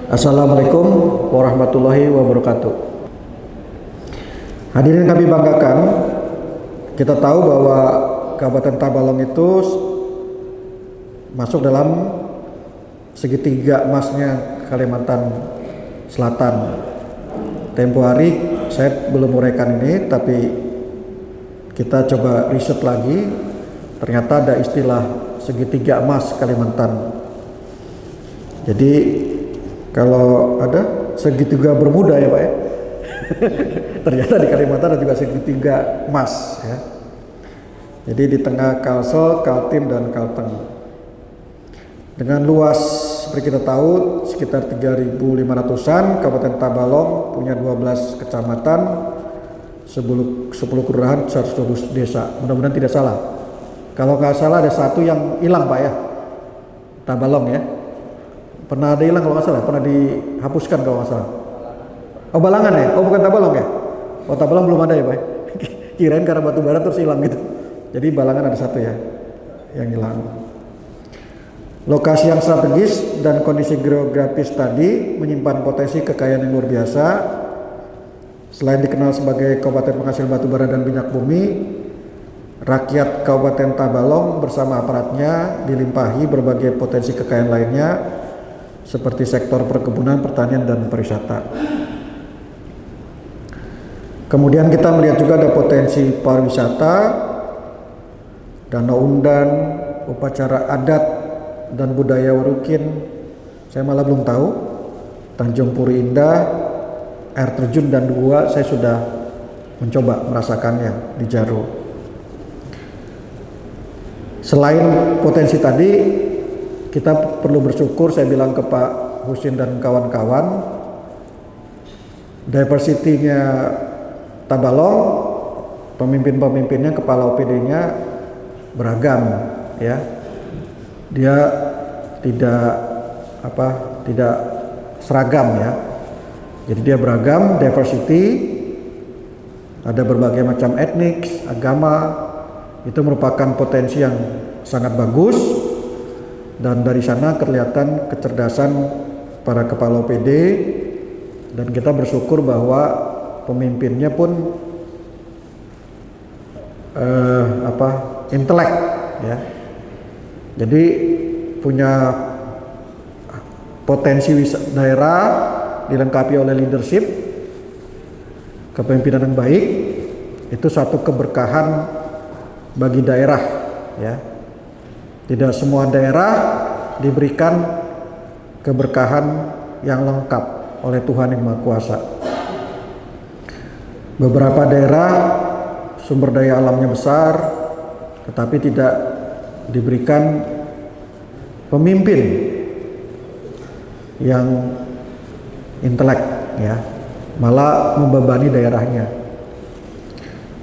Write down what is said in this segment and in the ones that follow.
Assalamualaikum warahmatullahi wabarakatuh. Hadirin kami banggakan, kita tahu bahwa Kabupaten Tabalong itu masuk dalam segitiga emasnya Kalimantan Selatan. Tempo hari saya belum uraikan ini, tapi kita coba riset lagi, ternyata ada istilah segitiga emas Kalimantan. Jadi kalau ada segitiga Bermuda ya Pak ya. Ternyata di Kalimantan ada juga segitiga emas ya. Jadi di tengah Kalsel, Kaltim dan Kalteng. Dengan luas seperti kita tahu sekitar 3.500-an, Kabupaten Tabalong punya 12 kecamatan, 10 kelurahan, 112 desa. Mudah-mudahan tidak salah. Kalau nggak salah ada satu yang hilang Pak ya, Tabalong ya. Pernah ada hilang kalau nggak salah, pernah dihapuskan kalau nggak salah. Oh Balangan ya? Oh bukan Tabalong ya? Oh Tabalong belum ada ya Pak? Kirain karena batu bara terus hilang gitu. Jadi Balangan ada satu ya yang hilang. Lokasi yang strategis dan kondisi geografis tadi menyimpan potensi kekayaan yang luar biasa. Selain dikenal sebagai kabupaten penghasil batu bara dan minyak bumi, rakyat Kabupaten Tabalong bersama aparatnya dilimpahi berbagai potensi kekayaan lainnya seperti sektor perkebunan, pertanian, dan pariwisata. Kemudian kita melihat juga ada potensi pariwisata, danau undan, upacara adat dan budaya Warukin. Saya malah belum tahu. Tanjung Puri Indah, air terjun dan gua saya sudah mencoba merasakannya di Jaro. Selain potensi tadi, kita perlu bersyukur, saya bilang ke Pak Husin dan kawan-kawan, diversity-nya Tabalong, pemimpin-pemimpinnya, kepala OPD-nya beragam ya. Dia tidak seragam ya. Jadi dia beragam, diversity, ada berbagai macam etnik, agama. Itu merupakan potensi yang sangat bagus. Dan dari sana kelihatan kecerdasan para kepala OPD, dan kita bersyukur bahwa pemimpinnya pun intelek ya. Jadi punya potensi daerah dilengkapi oleh leadership, kepemimpinan yang baik. Itu satu keberkahan bagi daerah ya. Tidak semua daerah diberikan keberkahan yang lengkap oleh Tuhan Yang Maha Kuasa. Beberapa daerah sumber daya alamnya besar, tetapi tidak diberikan pemimpin yang intelek ya, malah membebani daerahnya.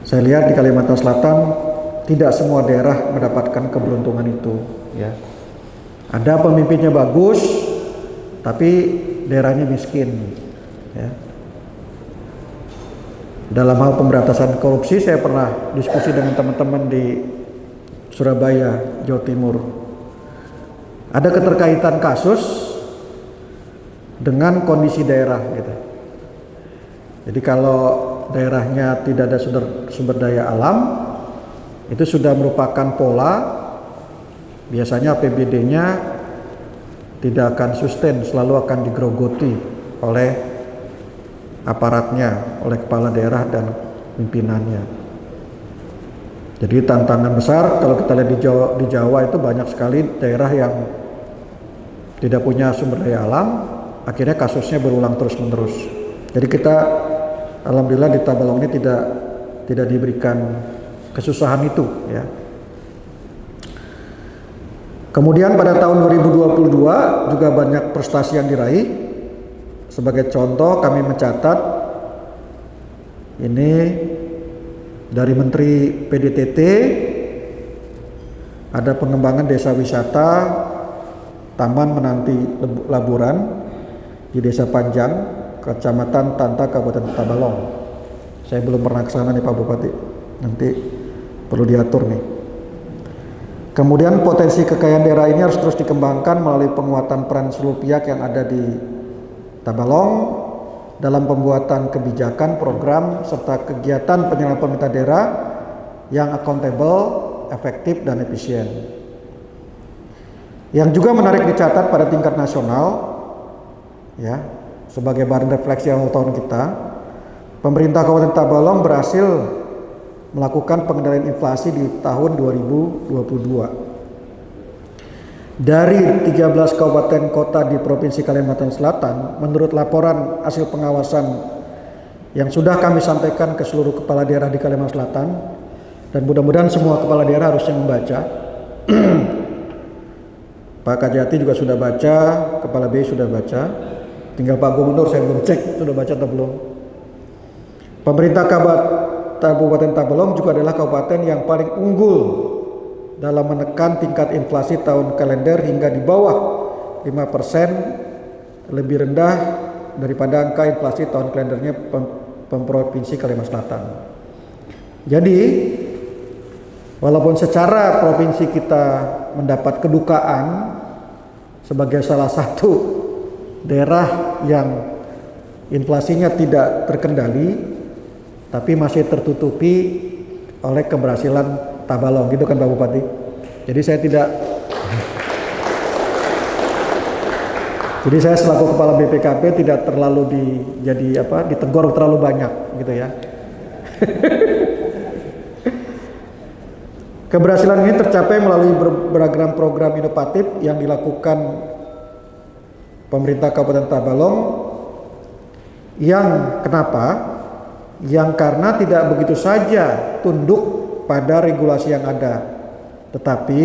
Saya lihat di Kalimantan Selatan tidak semua daerah mendapatkan keberuntungan itu ya. Ada pemimpinnya bagus tapi daerahnya miskin ya. Dalam hal pemberantasan korupsi saya pernah diskusi dengan teman-teman di Surabaya, Jawa Timur. Ada keterkaitan kasus dengan kondisi daerah gitu. Jadi kalau daerahnya tidak ada sumber daya alam, itu sudah merupakan pola, biasanya APBD-nya tidak akan sustain, selalu akan digerogoti oleh aparatnya, oleh kepala daerah dan pimpinannya. Jadi tantangan besar kalau kita lihat di Jawa itu banyak sekali daerah yang tidak punya sumber daya alam, akhirnya kasusnya berulang terus menerus. Jadi kita alhamdulillah di Tabalong ini tidak diberikan kesusahan itu ya. Kemudian pada tahun 2022 juga banyak prestasi yang diraih. Sebagai contoh kami mencatat ini dari Menteri PDTT, ada pengembangan desa wisata Taman Menanti Laburan di Desa Panjang, Kecamatan Tanta, Kabupaten Tabalong. Saya belum pernah ke sana nih Pak Bupati, nanti perlu diatur nih. Kemudian potensi kekayaan daerah ini harus terus dikembangkan melalui penguatan peran seluruh pihak yang ada di Tabalong dalam pembuatan kebijakan, program, serta kegiatan penyelenggaraan pemerintah daerah yang akuntabel, efektif, dan efisien. Yang juga menarik dicatat pada tingkat nasional, ya, sebagai bahan refleksi awal tahun kita, pemerintah Kabupaten Tabalong berhasil melakukan pengendalian inflasi di tahun 2022. Dari 13 kabupaten kota di Provinsi Kalimantan Selatan, menurut laporan hasil pengawasan yang sudah kami sampaikan ke seluruh kepala daerah di Kalimantan Selatan, dan mudah-mudahan semua kepala daerah harusnya membaca. Pak Kajati juga sudah baca, Kepala BI sudah baca, tinggal Pak Gubernur saya belum cek sudah baca atau belum. Pemerintah Kabupaten Tabalong juga adalah kabupaten yang paling unggul dalam menekan tingkat inflasi tahun kalender hingga di bawah 5%, lebih rendah daripada angka inflasi tahun kalendernya Provinsi Kalimantan Selatan. Jadi, walaupun secara provinsi kita mendapat kedukaan sebagai salah satu daerah yang inflasinya tidak terkendali, tapi masih tertutupi oleh keberhasilan Tabalong, gitu kan Pak Bupati. Jadi saya selaku kepala BPKP tidak terlalu ditegur terlalu banyak gitu ya. Keberhasilan ini tercapai melalui beragam program inovatif yang dilakukan pemerintah Kabupaten Tabalong, yang kenapa? Yang karena tidak begitu saja tunduk pada regulasi yang ada, tetapi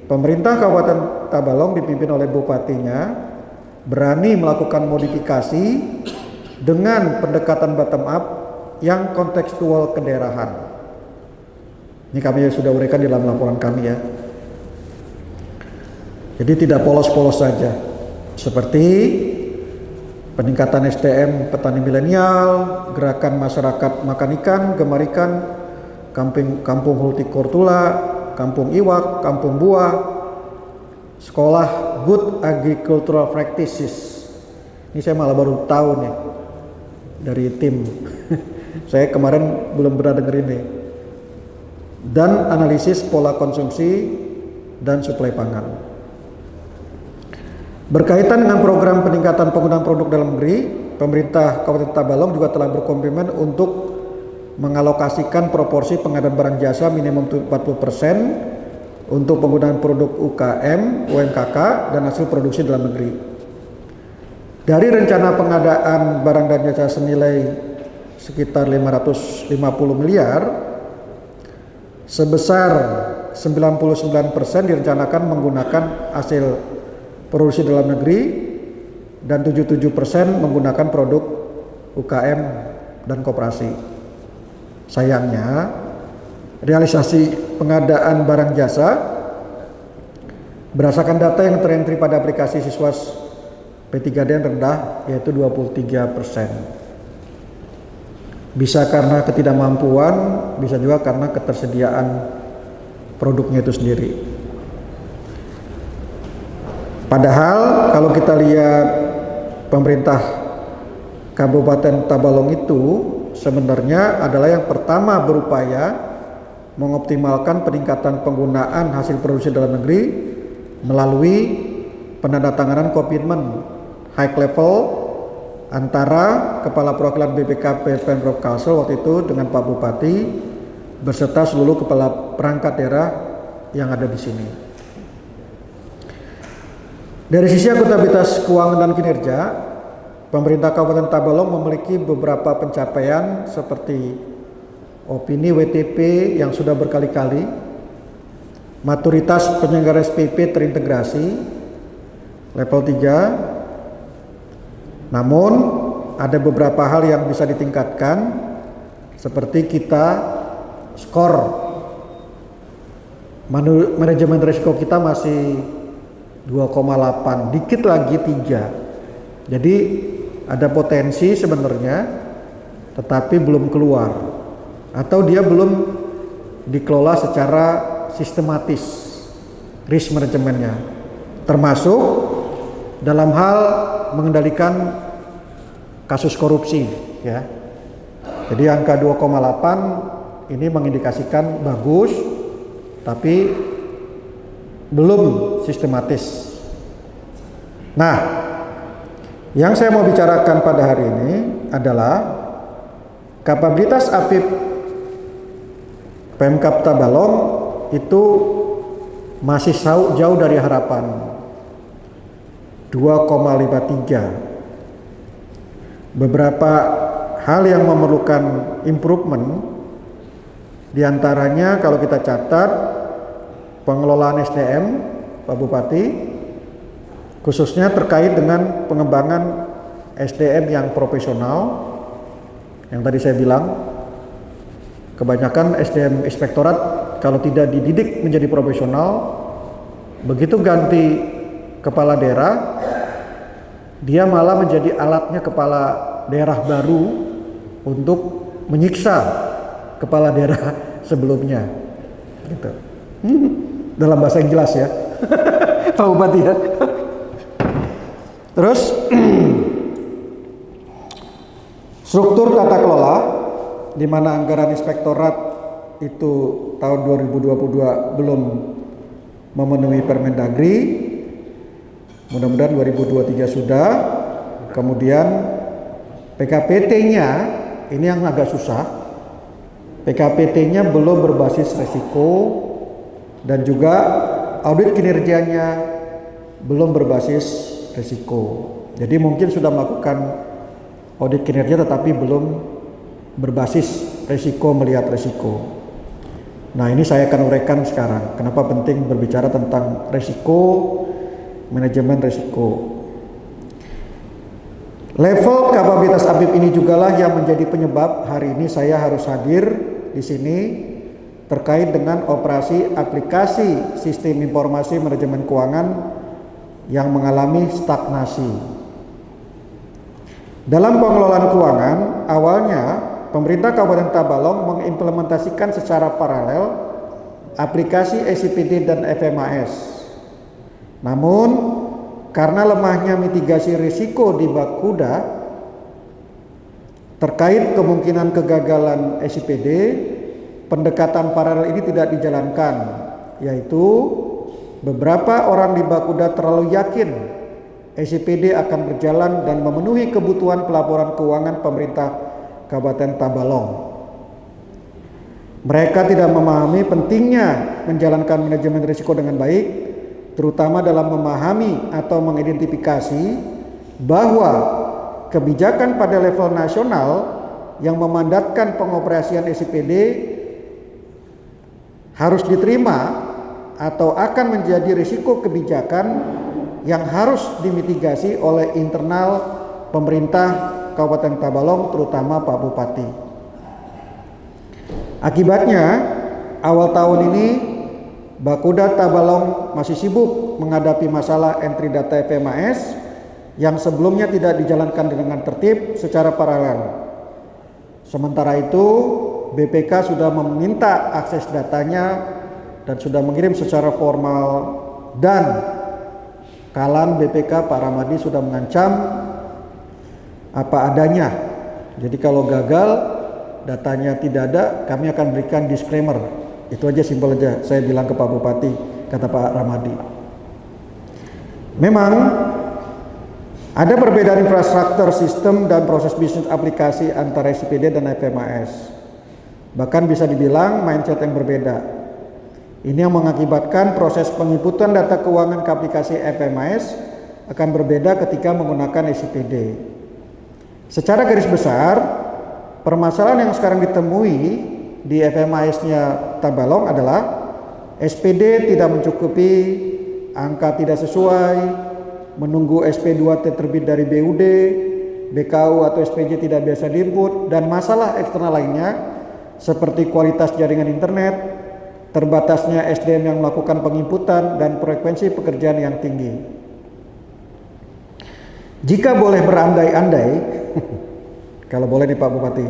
pemerintah Kabupaten Tabalong dipimpin oleh bupatinya berani melakukan modifikasi dengan pendekatan bottom up yang kontekstual kedaerahan. Ini kami sudah uraikan di dalam laporan kami ya. Jadi tidak polos-polos saja, seperti peningkatan SDM petani milenial, gerakan masyarakat makan ikan, gemar ikan, kampung hortikultura, kampung iwak, kampung buah, sekolah good agricultural practices. Ini saya malah baru tahu nih dari tim. Saya kemarin belum pernah dengar ini. Dan analisis pola konsumsi dan suplai pangan. Berkaitan dengan program peningkatan penggunaan produk dalam negeri, pemerintah Kabupaten Tabalong juga telah berkomitmen untuk mengalokasikan proporsi pengadaan barang jasa minimum 40% untuk penggunaan produk UKM, UMKK, dan hasil produksi dalam negeri. Dari rencana pengadaan barang dan jasa senilai sekitar 550 miliar, sebesar 99% direncanakan menggunakan hasil produksi dalam negeri dan 77% menggunakan produk UKM dan koperasi. Sayangnya, realisasi pengadaan barang jasa berdasarkan data yang terentry pada aplikasi Siswas P3D rendah, yaitu 23%. Bisa karena ketidakmampuan, bisa juga karena ketersediaan produknya itu sendiri. Padahal kalau kita lihat pemerintah Kabupaten Tabalong itu sebenarnya adalah yang pertama berupaya mengoptimalkan peningkatan penggunaan hasil produksi dalam negeri melalui penandatanganan komitmen high level antara Kepala Perwakilan BPKP Pemprov Kalsel waktu itu dengan Pak Bupati beserta seluruh kepala perangkat daerah yang ada di sini. Dari sisi akuntabilitas keuangan dan kinerja, pemerintah Kabupaten Tabalong memiliki beberapa pencapaian seperti opini WTP yang sudah berkali-kali, maturitas penyelenggara SPP terintegrasi level 3. Namun ada beberapa hal yang bisa ditingkatkan, seperti kita skor manajemen risiko kita masih 2,8, dikit lagi 3. Jadi ada potensi sebenarnya, tetapi belum keluar atau dia belum dikelola secara sistematis risk manajemennya, termasuk dalam hal mengendalikan kasus korupsi ya. Jadi angka 2,8 ini mengindikasikan bagus tapi belum sistematis. Nah, yang saya mau bicarakan pada hari ini adalah kapabilitas APIP Pemkab Tabalong itu masih jauh dari harapan. 2,53. Beberapa hal yang memerlukan improvement, diantaranya kalau kita catat pengelolaan SDM Pak Bupati, khususnya terkait dengan pengembangan SDM yang profesional, yang tadi saya bilang kebanyakan SDM inspektorat kalau tidak dididik menjadi profesional, begitu ganti kepala daerah, dia malah menjadi alatnya kepala daerah baru untuk menyiksa kepala daerah sebelumnya, gitu. Dalam bahasa yang jelas ya, Pak Bupati ya. Terus struktur tata kelola, di mana anggaran inspektorat itu tahun 2022 belum memenuhi Permendagri. Mudah-mudahan 2023 sudah. Kemudian PKPT-nya ini yang agak susah. PKPT-nya belum berbasis resiko dan juga audit kinerjanya belum berbasis resiko. Jadi mungkin sudah melakukan audit kinerja tetapi belum berbasis resiko, melihat resiko. Nah, ini saya akan uraikan sekarang. Kenapa penting berbicara tentang resiko, manajemen resiko. Level kapabilitas APIP ini jugalah yang menjadi penyebab hari ini saya harus hadir di sini terkait dengan operasi aplikasi sistem informasi manajemen keuangan yang mengalami stagnasi. Dalam pengelolaan keuangan, awalnya pemerintah Kabupaten Tabalong mengimplementasikan secara paralel aplikasi SIPD dan FMAS. Namun, karena lemahnya mitigasi risiko di Bakuda terkait kemungkinan kegagalan SIPD, pendekatan paralel ini tidak dijalankan, yaitu beberapa orang di Bakuda terlalu yakin SIPD akan berjalan dan memenuhi kebutuhan pelaporan keuangan pemerintah Kabupaten Tabalong. Mereka tidak memahami pentingnya menjalankan manajemen risiko dengan baik, terutama dalam memahami atau mengidentifikasi bahwa kebijakan pada level nasional yang memandatkan pengoperasian SIPD harus diterima atau akan menjadi risiko kebijakan yang harus dimitigasi oleh internal pemerintah Kabupaten Tabalong, terutama Pak Bupati. Akibatnya, awal tahun ini Bakuda Tabalong masih sibuk menghadapi masalah entry data FMAS yang sebelumnya tidak dijalankan dengan tertib secara paralel. Sementara itu, BPK sudah meminta akses datanya dan sudah mengirim secara formal, dan Kalan BPK Pak Ramadi sudah mengancam apa adanya. Jadi kalau gagal datanya tidak ada, kami akan berikan disclaimer. Itu aja, simpel aja saya bilang ke Pak Bupati, kata Pak Ramadi. Memang ada perbedaan infrastruktur sistem dan proses bisnis aplikasi antara SIPD dan FMAS. Bahkan bisa dibilang mindset yang berbeda. Ini yang mengakibatkan proses penginputan data keuangan ke aplikasi FMAS akan berbeda ketika menggunakan SIPD. Secara garis besar, permasalahan yang sekarang ditemui di FMAS-nya Tabalong adalah SPD tidak mencukupi, angka tidak sesuai, menunggu SP2T terbit dari BUD, BKU atau SPJ tidak biasa diinput, dan masalah eksternal lainnya seperti kualitas jaringan internet, terbatasnya SDM yang melakukan penginputan, dan frekuensi pekerjaan yang tinggi. Jika boleh berandai-andai, kalau boleh nih Pak Bupati,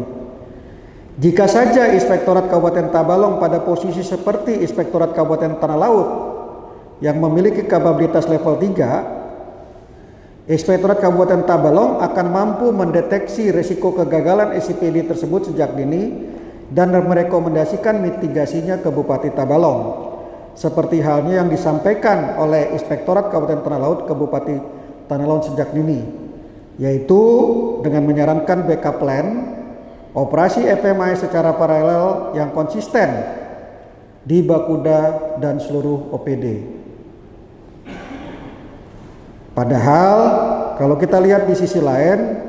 jika saja Inspektorat Kabupaten Tabalong pada posisi seperti Inspektorat Kabupaten Tanah Laut yang memiliki kapabilitas level 3, Inspektorat Kabupaten Tabalong akan mampu mendeteksi risiko kegagalan SIPD tersebut sejak dini dan merekomendasikan mitigasinya ke Bupati Tabalong. Seperti halnya yang disampaikan oleh Inspektorat Kabupaten Tanah Laut ke Bupati Tanah Laut sejak dini, yaitu dengan menyarankan backup plan operasi FMAS secara paralel yang konsisten di Bakuda dan seluruh OPD. Padahal kalau kita lihat di sisi lain,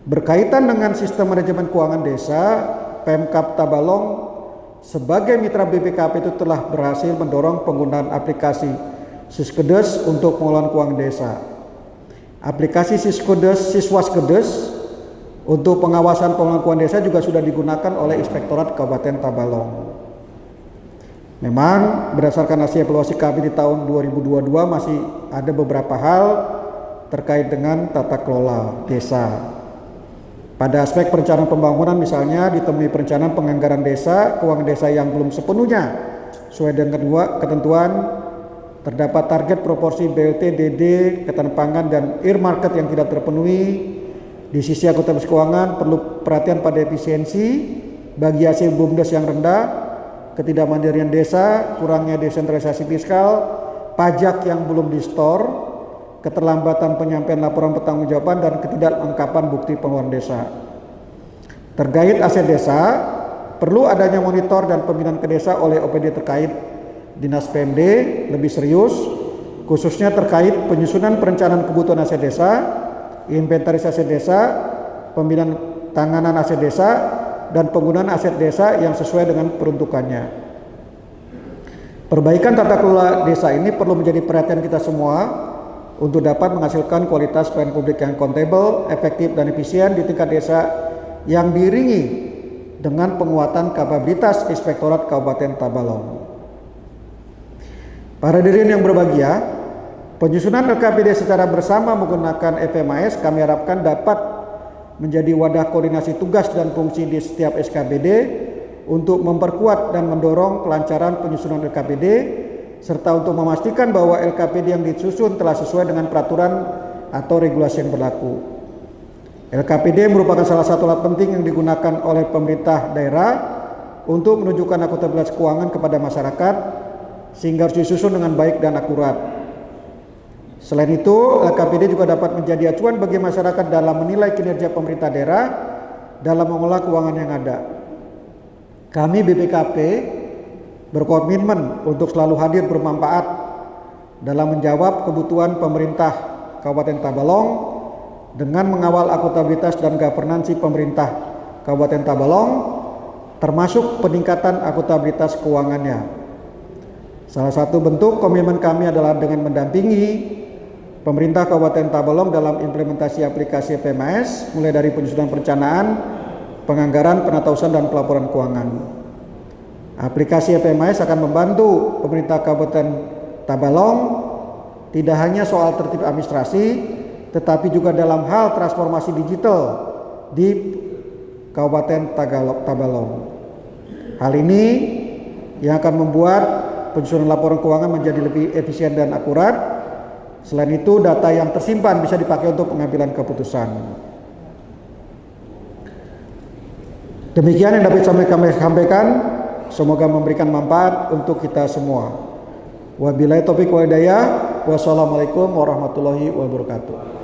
berkaitan dengan sistem manajemen keuangan desa, Pemkab Tabalong sebagai mitra BPKP itu telah berhasil mendorong penggunaan aplikasi Siskedes untuk pengelolaan keuangan desa. Aplikasi Siswaskedes untuk pengawasan pengelolaan keuangan desa juga sudah digunakan oleh Inspektorat Kabupaten Tabalong. Memang berdasarkan hasil evaluasi kami di tahun 2022 masih ada beberapa hal terkait dengan tata kelola desa. Pada aspek perencanaan pembangunan misalnya ditemui perencanaan penganggaran desa, keuangan desa yang belum sepenuhnya sesuai dengan ketentuan, terdapat target proporsi BLT, DD, ketahanan pangan dan earmarket yang tidak terpenuhi. Di sisi akuntabilitas keuangan perlu perhatian pada efisiensi bagi hasil BUMDes yang rendah, ketidakmandirian desa, kurangnya desentralisasi fiskal, pajak yang belum di-store, keterlambatan penyampaian laporan pertanggungjawaban dan ketidaklengkapan bukti pengeluaran desa. Terkait aset desa, perlu adanya monitor dan pembinaan ke desa oleh OPD terkait Dinas PMD lebih serius, khususnya terkait penyusunan perencanaan kebutuhan aset desa, inventarisasi desa, pembinaan tanganan aset desa, dan penggunaan aset desa yang sesuai dengan peruntukannya. Perbaikan tata kelola desa ini perlu menjadi perhatian kita semua untuk dapat menghasilkan kualitas pelayanan publik yang akuntabel, efektif, dan efisien di tingkat desa yang diiringi dengan penguatan kapabilitas Inspektorat Kabupaten Tabalong. Para hadirin yang berbahagia, penyusunan LKPD secara bersama menggunakan FMAS kami harapkan dapat menjadi wadah koordinasi tugas dan fungsi di setiap SKPD untuk memperkuat dan mendorong kelancaran penyusunan LKPD serta untuk memastikan bahwa LKPD yang disusun telah sesuai dengan peraturan atau regulasi yang berlaku. LKPD merupakan salah satu alat penting yang digunakan oleh pemerintah daerah untuk menunjukkan akuntabilitas keuangan kepada masyarakat sehingga harus disusun dengan baik dan akurat. Selain itu, LKPD juga dapat menjadi acuan bagi masyarakat dalam menilai kinerja pemerintah daerah dalam mengelola keuangan yang ada. Kami BPKP berkomitmen untuk selalu hadir bermanfaat dalam menjawab kebutuhan pemerintah Kabupaten Tabalong dengan mengawal akuntabilitas dan governansi pemerintah Kabupaten Tabalong, termasuk peningkatan akuntabilitas keuangannya. Salah satu bentuk komitmen kami adalah dengan mendampingi pemerintah Kabupaten Tabalong dalam implementasi aplikasi FMAS, mulai dari penyusunan perencanaan, penganggaran, penatausahaan, dan pelaporan keuangan. Aplikasi FMAS akan membantu pemerintah Kabupaten Tabalong tidak hanya soal tertib administrasi, tetapi juga dalam hal transformasi digital di Kabupaten Tabalong. Hal ini yang akan membuat penyusunan laporan keuangan menjadi lebih efisien dan akurat. Selain itu, data yang tersimpan bisa dipakai untuk pengambilan keputusan. Demikian yang dapat kami sampaikan. Semoga memberikan manfaat untuk kita semua. Wabillahi taufiq wal hidayah. Wassalamualaikum warahmatullahi wabarakatuh.